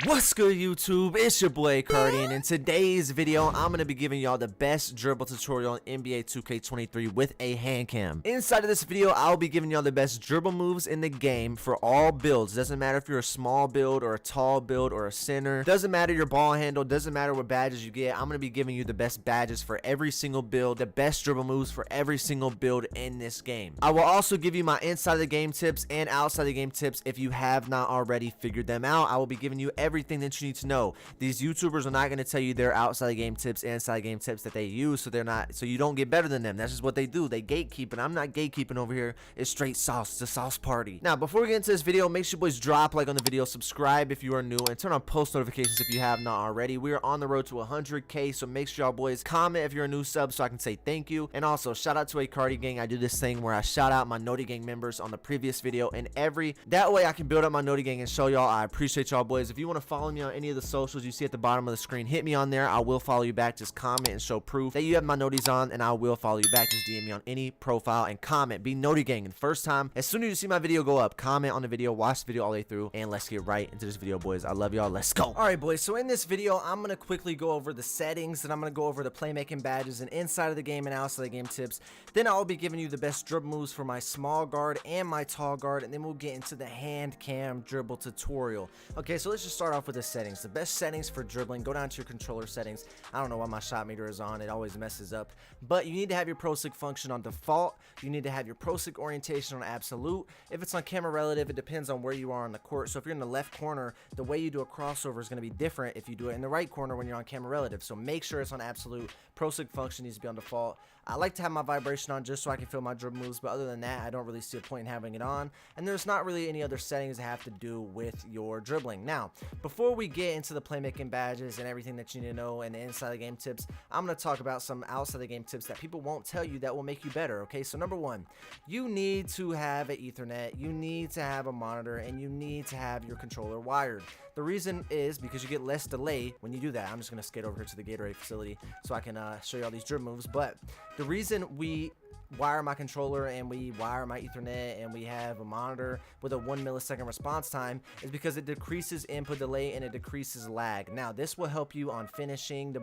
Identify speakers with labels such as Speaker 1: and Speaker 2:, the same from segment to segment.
Speaker 1: What's good, YouTube? It's your boy Cardi, and in today's video I'm going to be giving y'all the best dribble tutorial in NBA 2K23 with a hand cam. Inside of this video I'll be giving y'all the best dribble moves in the game for all builds. Doesn't matter if you're a small build or a tall build or a center, doesn't matter your ball handle, doesn't matter what badges you get. I'm going to be giving you the best badges for every single build, the best dribble moves for every single build in this game. I will also give you my inside of the game tips and outside of the game tips if you have not already figured them out. I will be giving you everything that you need to know. These YouTubers are not going to tell you their outside the game tips and inside the game tips that they use, so you don't get better than them. That's just what they do. They gatekeep, and I'm not gatekeeping over here. It's straight sauce. It's a sauce party. Now, before we get into this video, make sure you boys drop a like on the video, subscribe if you are new, and turn on post notifications if you have not already. We are on the road to 100K, so make sure y'all boys comment if you're a new sub so I can say thank you. And also, shout out to a Cardi gang. I do this thing where I shout out my Noti gang members on the previous video, and that way I can build up my Noti gang and show y'all I appreciate y'all boys. If you want to follow me on any of the socials you see at the bottom of the screen, hit me on there. I will follow you back. Just comment and show proof that you have my noties on, and I will follow you back. Just DM me on any profile and comment. Be Noti gang. And first time, as soon as you see my video go up, comment on the video, watch the video all the way through, and let's get right into this video, boys. I love y'all. Let's go. All right, boys. So in this video, I'm going to quickly go over the settings, and I'm going to go over the playmaking badges and inside of the game and outside of the game tips. Then I'll be giving you the best dribble moves for my small guard and my tall guard, and then we'll get into the hand cam dribble tutorial. Okay, so let's just start off with the settings. The best settings for dribbling, go down to your controller settings. I don't know why my shot meter is on, it always messes up, but you need to have your pro sig function on default. You need to have your pro sig orientation on absolute. If it's on camera relative, it depends on where you are on the court. So if you're in the left corner, the way you do a crossover is going to be different if you do it in the right corner when you're on camera relative. So make sure it's on absolute. Pro sig function needs to be on default. I like to have my vibration on just so I can feel my dribble moves, but other than that, I don't really see a point in having it on, and there's not really any other settings that have to do with your dribbling. Now, before we get into the playmaking badges and everything that you need to know and the inside of the game tips, I'm going to talk about some outside of the game tips that people won't tell you that will make you better. Okay, so number one, you need to have an Ethernet, you need to have a monitor, and you need to have your controller wired. The reason is because you get less delay when you do that. I'm just going to skate over here to the Gatorade facility so I can show you all these dribble moves, but the reason we wire my controller and we wire my Ethernet and we have a monitor with a 1 millisecond response time is because it decreases input delay and it decreases lag. Now, this will help you on finishing,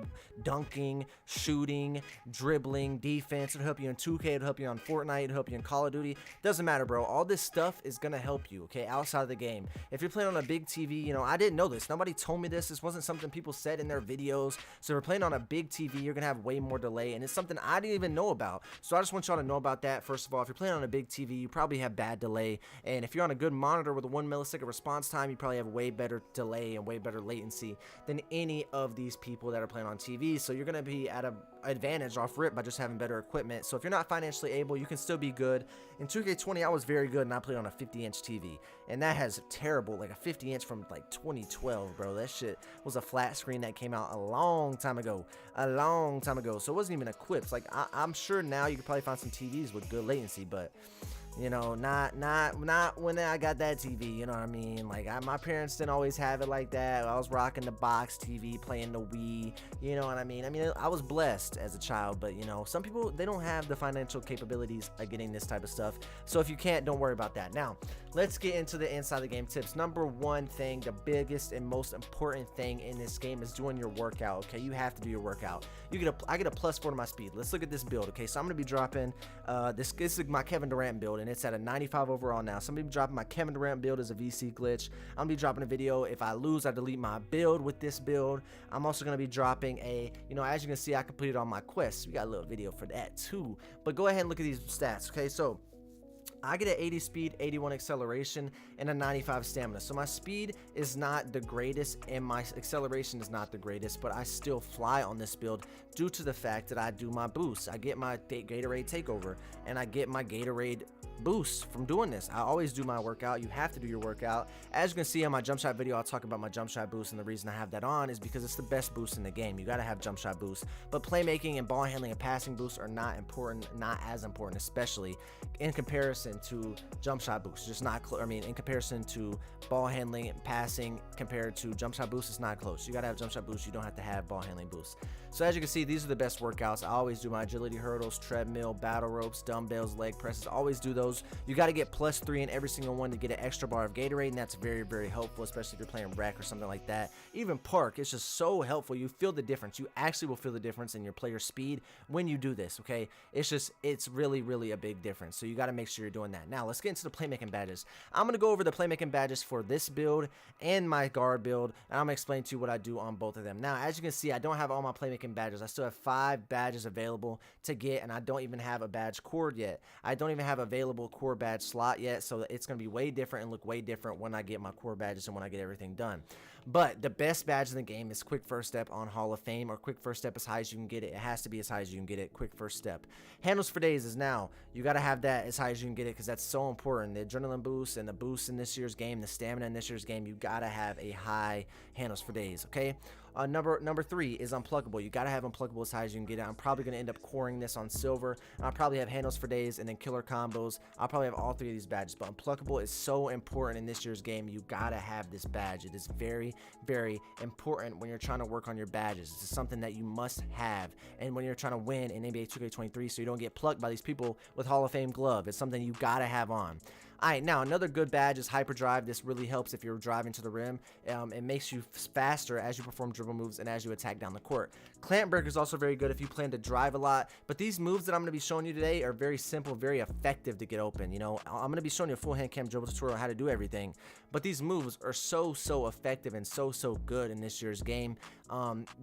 Speaker 1: dunking, shooting, dribbling, defense. It'll help you in 2K, it'll help you on Fortnite, it'll help you in Call of Duty. Doesn't matter, bro. All this stuff is gonna help you, okay, outside of the game. If you're playing on a big TV, you know, I didn't know this. Nobody told me this. This wasn't something people said in their videos. So if you're playing on a big TV, you're gonna have way more delay, and it's something I didn't even know about. So I just want y'all to know about that. First of all, if you're playing on a big TV, you probably have bad delay, and if you're on a good monitor with a 1 millisecond response time, you probably have way better delay and way better latency than any of these people that are playing on TV. So you're going to be at an advantage off rip by just having better equipment. So if you're not financially able, you can still be good. In 2K20, I was very good, and I played on a 50-inch TV, and that has terrible, like a 50-inch from like 2012, bro. That shit was a flat screen that came out a long time ago, so it wasn't even equipped. Like I'm sure now you could probably find some TVs with good latency, but you know, not when I got that TV, you know what I mean? Like my parents didn't always have it like that. I was rocking the box TV, playing the Wii, you know what I mean? I was blessed as a child, but you know, some people, they don't have the financial capabilities of getting this type of stuff. So if you can't, don't worry about that. Now, let's get into the inside the game tips. Number one thing, the biggest and most important thing in this game is doing your workout, okay? You have to do your workout. I get a +4 to my speed. Let's look at this build, okay? So I'm going to be dropping, this is my Kevin Durant build, and it's at a 95 overall now. So I'm going to be dropping my Kevin Durant build as a VC glitch. I'm going to be dropping a video. If I lose, I delete my build with this build. I'm also going to be dropping a, you know, as you can see, I completed all my quests. We got a little video for that too. But go ahead and look at these stats, okay? So I get an 80 speed, 81 acceleration, and a 95 stamina. So my speed is not the greatest, and my acceleration is not the greatest, but I still fly on this build due to the fact that I do my boosts. I get my Gatorade takeover, and I get my Gatorade boosts from doing this. I always do my workout. You have to do your workout. As you can see on my jump shot video, I'll talk about my jump shot boost, and the reason I have that on is because it's the best boost in the game. You got to have jump shot boost, but playmaking and ball handling and passing boosts are not important, not as important, especially in comparison comparison to jump shot boost. It's just not close. I mean, in comparison to ball handling and passing compared to jump shot boost, it's not close. You gotta have jump shot boost. You don't have to have ball handling boost. So as you can see, these are the best workouts. I always do my agility hurdles, treadmill, battle ropes, dumbbells, leg presses. Always do those. You got to get +3 in every single one to get an extra bar of Gatorade, and that's very, very helpful, especially if you're playing rec or something like that. Even park, it's just so helpful. You feel the difference. You actually will feel the difference in your player speed when you do this, okay? It's really, really a big difference. So you got to make sure you're doing that. Now, let's get into the playmaking badges. I'm going to go over the playmaking badges for this build and my guard build, and I'm going to explain to you what I do on both of them. Now, as you can see, I don't have all my playmaking badges. I still have 5 badges available to get, and I don't even have a badge cord yet. I don't even have available core badge slot yet, so it's going to be way different and look way different when I get my core badges and when I get everything done. But the best badge in the game is quick first step on Hall of Fame, or quick first step as high as you can get it. It has to be as high as you can get it. Quick first step. Handles for days is now. You got to have that as high as you can get it because that's so important. The adrenaline boost and the boost in this year's game, the stamina in this year's game, you got to have a high handles for days, okay? Number 3 is unpluggable. You got to have unpluggable as high as you can get it. I'm probably going to end up coring this on silver. I'll probably have handles for days and then killer combos. I'll probably have all 3 of these badges, but unpluggable is so important in this year's game. You got to have this badge. It is very, very important when you're trying to work on your badges. It's something that you must have, and when you're trying to win in NBA 2K23 so you don't get plucked by these people with Hall of Fame glove, it's something you got to have on. Alright, now another good badge is hyperdrive. This really helps if you're driving to the rim. It makes you faster as you perform dribble moves and as you attack down the court. Clamp breaker is also very good if you plan to drive a lot, but these moves that I'm going to be showing you today are very simple, very effective to get open. You know, I'm going to be showing you a full hand cam dribble tutorial on how to do everything, but these moves are so effective and so good in this year's game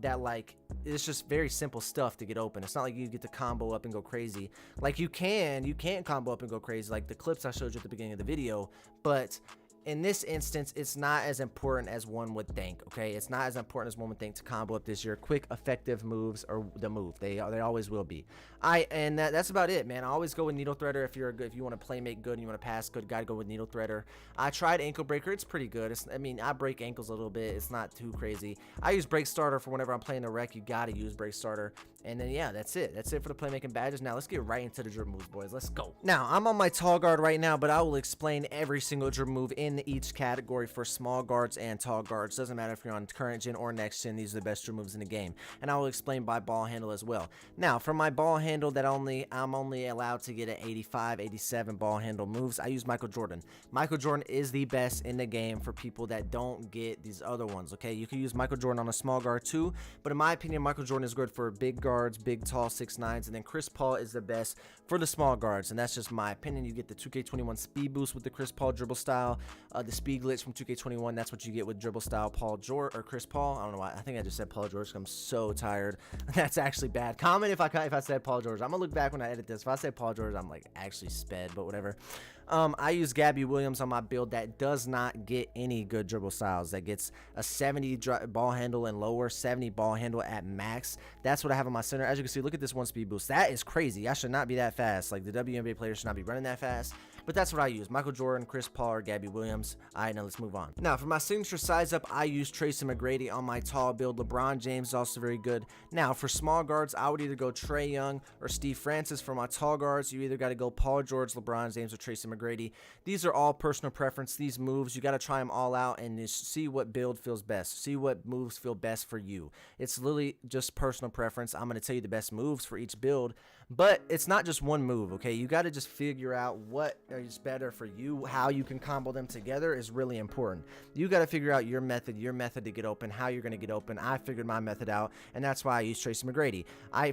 Speaker 1: that, like, it's just very simple stuff to get open. It's not like you get to combo up and go crazy. Like, you can combo up and go crazy, like the clips I showed you at the beginning of the video, but in this instance, it's not as important as one would think, okay? It's not as important as one would think to combo up this year. Quick, effective moves are the move. They always will be. And that's about it, man. I always go with needle threader if you want to play make good and you want to pass good. Gotta go with needle threader. I tried ankle breaker. It's pretty good. I mean, I break ankles a little bit. It's not too crazy. I use break starter for whenever I'm playing the rec. You gotta use break starter. And then yeah, that's it. That's it for the playmaking badges. Now let's get right into the dribble moves, boys. Let's go. Now I'm on my tall guard right now, but I will explain every single dribble move in each category for small guards and tall guards. Doesn't matter if you're on current gen or next gen. These are the best dribble moves in the game, and I will explain by ball handle as well. Now for my ball handle that I'm only allowed to get an 85, 87 ball handle moves, I use Michael Jordan. Michael Jordan is the best in the game for people that don't get these other ones, okay? You can use Michael Jordan on a small guard too, but in my opinion, Michael Jordan is good for big guards, big tall 6'9s, and then Chris Paul is the best for the small guards, and that's just my opinion. You get the 2K21 speed boost with the Chris Paul dribble style, the speed glitch from 2K21, that's what you get with dribble style Paul George or Chris Paul. I don't know why. I think I just said Paul George because I'm so tired. That's actually bad. Comment if I said Paul George. I'm gonna look back when I edit this. If I say Paul George, I'm like actually sped, but whatever. I use Gabby Williams on my build that does not get any good dribble styles. That gets a 70 ball handle and lower, 70 ball handle at max. That's what I have on my center. As you can see, look at this one speed boost. That is crazy. I should not be that fast. Like, the WNBA players should not be running that fast. But that's what I use. Michael Jordan, Chris Paul, or Gabby Williams. All right, now let's move on. Now, for my signature size up, I use Tracy McGrady on my tall build. LeBron James is also very good. Now, for small guards, I would either go Trae Young or Steve Francis. For my tall guards, you either got to go Paul George, LeBron James, or Tracy McGrady. These are all personal preference. These moves, you got to try them all out and just see what build feels best. See what moves feel best for you. It's literally just personal preference. I'm going to tell you the best moves for each build, but it's not just one move, okay? You got to just figure out what is better for you. How you can combo them together is really important. You got to figure out your method to get open, how you're going to get open. I figured my method out, and that's why I use Tracy McGrady.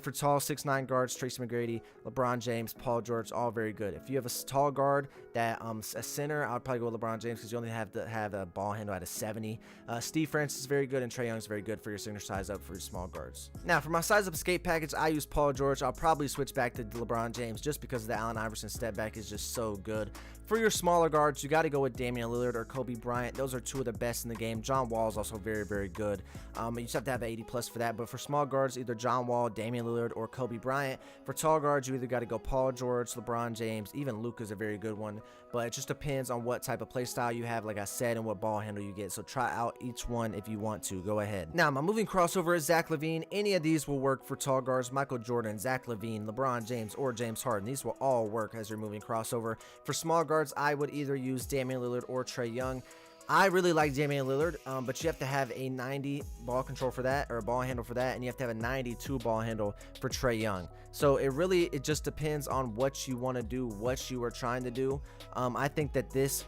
Speaker 1: For tall 6'9 guards, Tracy McGrady, LeBron James, Paul George, all very good. If you have a tall guard that a center, I'd probably go with LeBron James because you only have to have a ball handle at a 70. Steve Francis is very good, and Trae Young is very good for your signature size up for your small guards. Now, for my size up escape package, I use Paul George. I'll probably switch back to LeBron James just because the Allen Iverson step back is just so good. For your smaller guards, you got to go with Damian Lillard or Kobe Bryant. Those are two of the best in the game. John Wall is also very, very good. You just have to have 80+ for that. But for small guards, either John Wall, Damian Lillard, or Kobe Bryant. For tall guards, you either got to go Paul George, LeBron James, even Luka is a very good one. but it just depends on what type of play style you have, like I said, and what ball handle you get. So try out each one if you want to. Go ahead. Now, my moving crossover is Zach LaVine. Any of these will work for tall guards: Michael Jordan, Zach LaVine, LeBron James, or James Harden. These will all work as your moving crossover. For small guards, I would either use Damian Lillard or Trae Young. I really like Damian Lillard, but you have to have a 90 ball control for that, or a ball handle for that, and you have to have a 92 ball handle for Trae Young. So it just depends on what you want to do, what you are trying to do. I think that this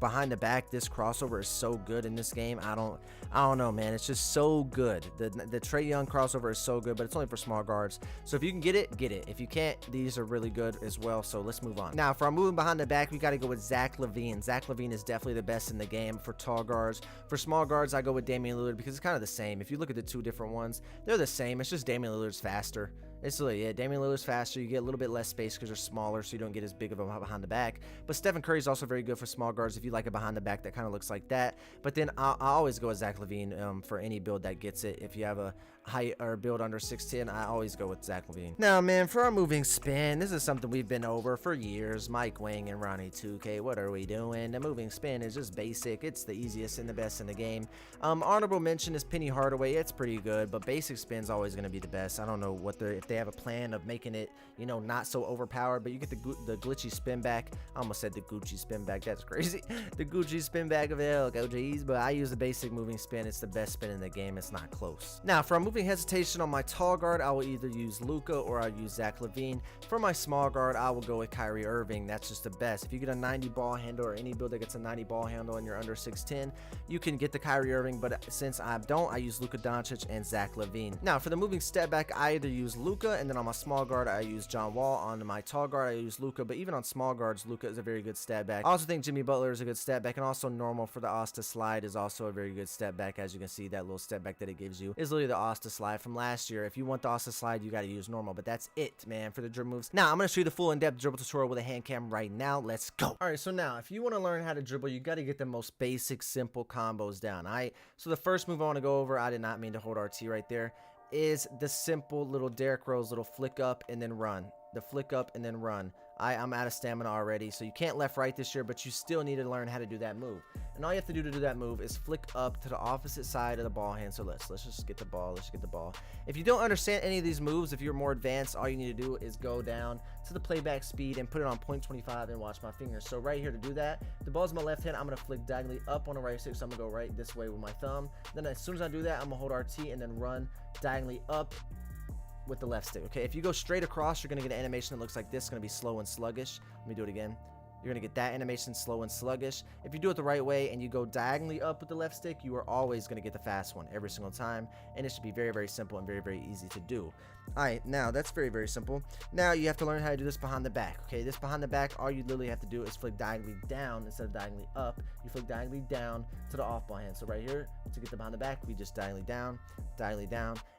Speaker 1: behind the back, this crossover is so good in this game. I don't know, man. It's just so good. The Trae Young crossover is so good, but it's only for small guards. So if you can get it, get it. If you can't, these are really good as well. So let's move on. Now, for our moving behind the back, we got to go with Zach LaVine. Zach LaVine is definitely the best in the game for tall guards. For small guards, I go with Damian Lillard because it's kind of the same. If you look at the two different ones, they're the same. It's just Damian Lillard's faster. It's really, yeah, Damian Lillard's faster. You get a little bit less space because they're smaller, so you don't get as big of a behind the back. But Stephen Curry is also very good for small guards if you like a behind the back that kind of looks like that. But then I always go with Zach LaVine for any build that gets it. If you have a height or build under 6'10", I always go with Zach LaVine. Now, man, for our moving spin, this is something we've been over for years. Mike Wing and Ronnie 2K, what are we doing? The moving spin is just basic. It's the easiest and the best in the game. Honorable mention is Penny Hardaway. It's pretty good, but basic spin's always going to be the best. I don't know if they have a plan of making it, you know, not so overpowered, but you get the glitchy spin back. I almost said the Gucci spin back. That's crazy. The Gucci spin back of hell, OGs, but I use the basic moving spin. It's the best spin in the game. It's not close. Now, for our moving hesitation on my tall guard, I will either use Luka or I'll use Zach LaVine. For my small guard, I will go with Kyrie Irving. That's just the best. If you get a 90 ball handle, or any build that gets a 90 ball handle and you're under 6'10", you can get the Kyrie Irving, but since I don't, I use Luka Doncic and Zach LaVine. Now, for the moving step back, I either use Luka, and then on my small guard, I use John Wall. On my tall guard, I use Luka, but even on small guards, Luka is a very good step back. I also think Jimmy Butler is a good step back, and also normal for the Asta slide is also a very good step back. As you can see, that little step back that it gives you is literally the Asta slide from last year. If you want the Asta slide, you got to use normal, but that's it, man, for the dribble moves. Now, I'm going to show you the full in-depth dribble tutorial with a hand cam right now. Let's go. All right, so now, if you want to learn how to dribble, you got to get the most basic, simple combos down. All right, so the first move I want to go over, I did not mean to hold RT right there, is the simple little Derrick Rose little flick up and then run. The flick up and then run. I'm out of stamina already, so you can't left right this year, but you still need to learn how to do that move. And all you have to do that move is flick up to the opposite side of the ball hand. So let's just get the ball. Let's get the ball. If you don't understand any of these moves, if you're more advanced, all you need to do is go down to the playback speed and put it on 0.25 and watch my fingers. So right here, to do that, the ball's in my left hand. I'm gonna flick diagonally up on the right stick, so I'm gonna go right this way with my thumb. Then as soon as I do that, I'm gonna hold RT and then run diagonally up with the left stick. Okay, if you go straight across, you're gonna get an animation that looks like this. It's gonna be slow and sluggish. Let me do it again. You're gonna get that animation, slow and sluggish. If you do it the right way and you go diagonally up with the left stick, you are always gonna get the fast one every single time, and it should be very, very simple and very, very easy to do. All right, now that's very, very simple. Now you have to learn how to do this behind the back. Okay, this behind the back, all you literally have to do is flick diagonally down instead of diagonally up. You flick diagonally down to the off ball hand. So right here, to get the behind the back, we just diagonally down,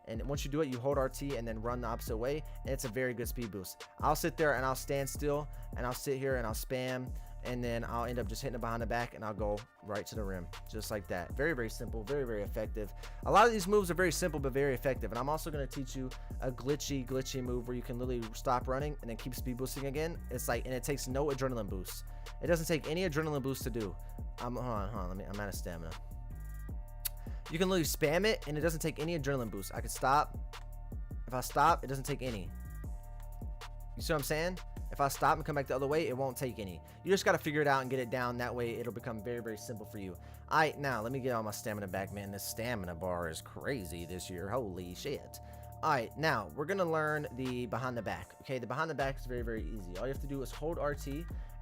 Speaker 1: and once you do it, you hold RT and then run the opposite way, and it's a very good speed boost. I'll sit there and I'll stand still, and I'll sit here and I'll spam, and then I'll end up just hitting it behind the back, and I'll go right to the rim, just like that. Very, very simple, very, very effective. A lot of these moves are very simple but very effective, and I'm also going to teach you a glitchy move where you can literally stop running and then keep speed boosting again. It's like, and it takes no adrenaline boost. It doesn't take any adrenaline boost to do. Hold on, I'm out of stamina. You can literally spam it, and it doesn't take any adrenaline boost. I can stop. If I stop, it doesn't take any. You see what I'm saying? If I stop and come back the other way, it won't take any. You just got to figure it out and get it down. That way, it'll become very, very simple for you. All right, now, let me get all my stamina back, man. This stamina bar is crazy this year. Holy shit. All right, now, we're going to learn the behind the back. Okay, the behind the back is very, very easy. All you have to do is hold RT,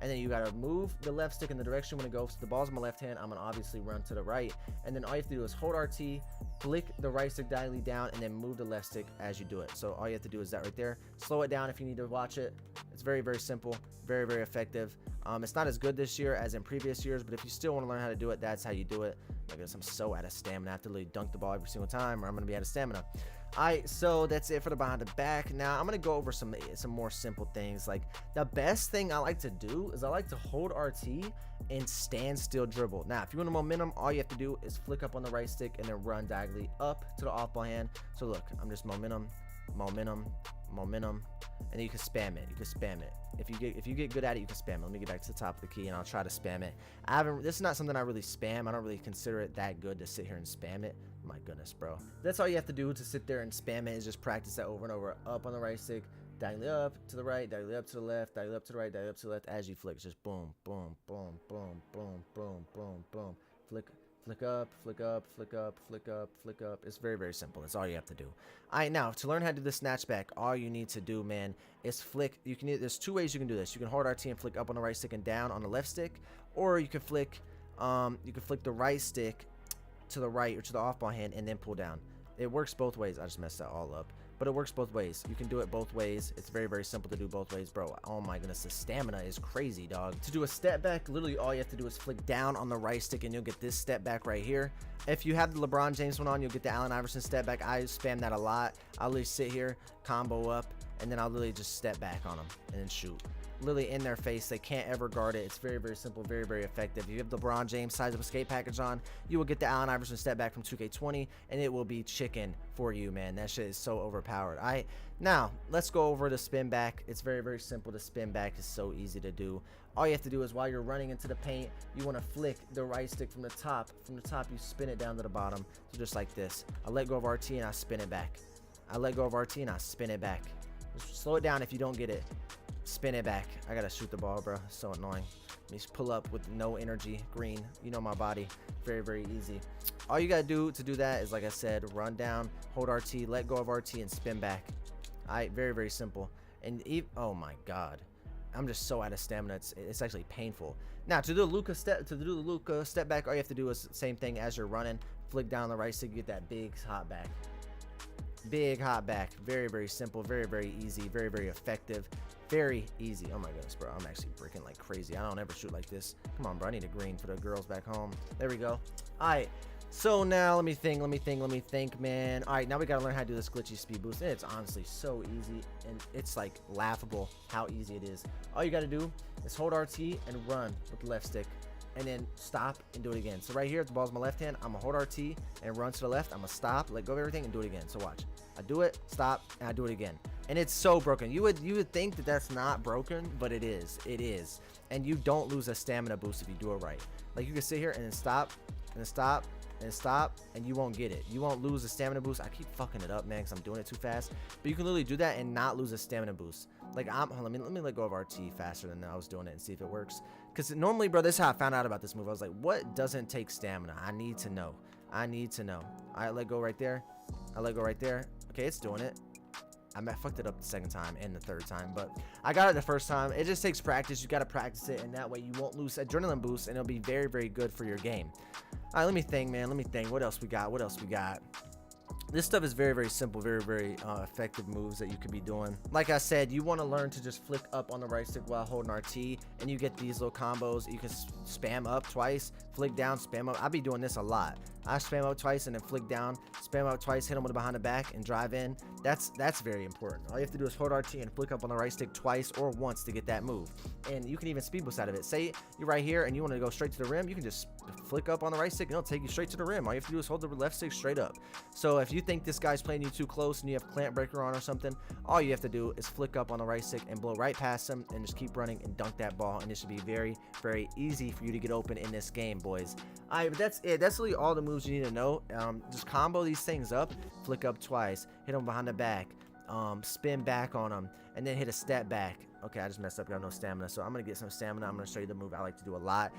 Speaker 1: and then you got to move the left stick in the direction when it goes. So the ball's in my left hand. I'm going to obviously run to the right. And then all you have to do is hold RT, flick the right stick diagonally down, and then move the left stick as you do it. So all you have to do is that right there. Slow it down if you need to watch it. It's very, very simple, very, very effective. It's not as good this year as in previous years, but if you still want to learn how to do it, that's how you do it. I guess I'm so out of stamina. I have to literally dunk the ball every single time, or I'm going to be out of stamina. Alright, so that's it for the behind the back. Now I'm going to go over some more simple things. Like, the best thing I like to do is I like to hold RT and stand still dribble. Now, if you want a momentum, all you have to do is flick up on the right stick and then run diagonally up to the off ball hand. So look, I'm just momentum, momentum, and then you can spam it. You can spam it. If you get good at it, you can spam it. Let me get back to the top of the key, and I'll try to spam it. This is not something I really spam. I don't really consider it that good to sit here and spam it. My goodness, bro. That's all you have to do to sit there and spam it, is just practice that over and over. Up on the right stick, diagonally up to the right, diagonally up to the left, diagonally up to the right, diagonally up to the left as you flick. Just boom, boom, boom, boom, boom, boom, boom, boom. Flick. Flick up, flick up, flick up, flick up, flick up. It's very, very simple. That's all you have to do. All right, now to learn how to do the snatchback, all you need to do, man, is flick. There's two ways you can do this. You can hold RT and flick up on the right stick and down on the left stick, or you can flick the right stick to the right or to the off ball hand and then pull down. It works both ways. I just messed that all up. But it works both ways. You can do it both ways. It's very, very simple to do both ways, bro. Oh my goodness, the stamina is crazy, dog. To do a step back, literally all you have to do is flick down on the right stick and you'll get this step back right here. If you have the LeBron James one on, you'll get the Allen Iverson step back. I spam that a lot. I'll literally sit here, combo up, and then I'll literally just step back on them and then shoot. Literally in their face. They can't ever guard it. It's very, very simple, very, very effective. If you have the LeBron James size of escape package on, you will get the Allen Iverson step back from 2K20, and it will be chicken for you, man. That shit is so overpowered. All right, now let's go over the spin back. It's very, very simple to spin back. It's so easy to do. All you have to do is while you're running into the paint, you want to flick the right stick from the top. From the top, you spin it down to the bottom. So just like this. I let go of RT and I spin it back. I let go of RT and I spin it back. Just slow it down if you don't get it. Spin it back. I gotta shoot the ball, bro. It's so annoying. Let me just pull up with no energy. Green. You know my body. Very, very easy. All you gotta do to do that is, like I said, run down, hold RT, let go of RT, and spin back. Alright, very, very simple. And oh my god, I'm just so out of stamina. It's actually painful. Now to do the Luka step back, all you have to do is the same thing as you're running. Flick down the right stick, you get that big hop back. Big hop back. Very, very simple. Very, very easy. Very, very effective. Very easy. Oh my goodness, bro. I'm actually breaking like crazy. I don't ever shoot like this. Come on, bro. I need a green for the girls back home. There we go. All right. So now let me think, man. All right, now we got to learn how to do this glitchy speed boost. And it's honestly so easy, and it's like laughable how easy it is. All you got to do is hold RT and run with the left stick, and then stop and do it again. So right here, if the ball's in my left hand, I'm gonna hold RT and run to the left. I'm gonna stop, let go of everything, and do it again. So watch. I do it, stop, and I do it again. And it's so broken. You would think that that's not broken, but it is. It is. And you don't lose a stamina boost if you do it right. Like, you can sit here and then stop, and then stop, and stop, and you won't get it. You won't lose a stamina boost. I keep fucking it up, man, because I'm doing it too fast. But you can literally do that and not lose a stamina boost. Like, let me let go of RT faster than I was doing it and see if it works. Because normally, bro, this is how I found out about this move. I was like, what doesn't take stamina? I need to know. I need to know. All right, let go right there. I let go right there. Okay, it's doing it. I fucked it up the second time and the third time, but I got it the first time. It just takes practice. You got to practice it, and that way you won't lose adrenaline boost, and it'll be very, very good for your game. All right, let me think, man. Let me think. What else we got? What else we got? This stuff is very, very simple, very, very effective moves that you could be doing. Like I said, you want to learn to just flick up on the right stick while holding RT, and you get these little combos. You can spam up twice, flick down, spam up. I'll be doing this a lot. I spam up twice and then flick down, spam up twice, hit them with the behind the back, and drive in. That's very important. All you have to do is hold RT and flick up on the right stick twice or once to get that move. And you can even speed boost out of it. Say you're right here and you want to go straight to the rim, you can just flick up on the right stick and it'll take you straight to the rim. All you have to do is hold the left stick straight up. So if you think this guy's playing you too close and you have clamp breaker on or something, all you have to do is flick up on the right stick and blow right past him and just keep running and dunk that ball, and it should be very, very easy for you to get open in this game, boys. All right, but that's it. That's really all the moves you need to know. Just combo these things up, flick up twice, hit them behind the back, spin back on them, and then hit a step back. Okay, I just messed up. Got no stamina, so I'm gonna get some stamina. I'm gonna show you the move I like to do a lot.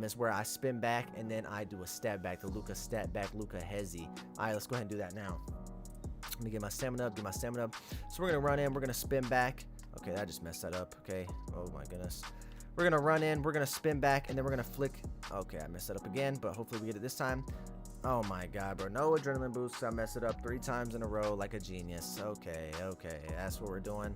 Speaker 1: It's where I spin back and then I do a step back, the Luka step back, Luka hezzy. All right, let's go ahead and do that now. Let me get my stamina up, So we're gonna run in, we're gonna spin back. Okay, I just messed that up. Okay, oh my goodness. We're gonna run in, we're gonna spin back, and then we're gonna flick. Okay, I messed that up again, but hopefully we get it this time. Oh my god, bro. No adrenaline boost. I messed it up 3 times in a row like a genius. Okay, that's what we're doing.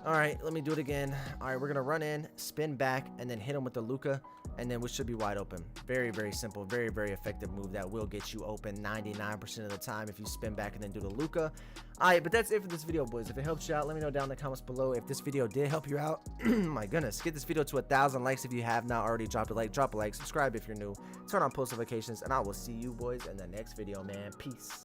Speaker 1: All right, let me do it again. All right, we're gonna run in, spin back, and then hit him with the Luka, and then we should be wide open. Very, very simple, very, very effective move that will get you open 99% of the time if you spin back and then do the Luka. All right, but that's it for this video, boys. If it helped you out, let me know down in the comments below. If this video did help you out, my goodness, get this video to 1,000 likes if you have not already. Drop a like, subscribe if you're new, turn on post notifications, and I will see you boys in the next video, man. Peace.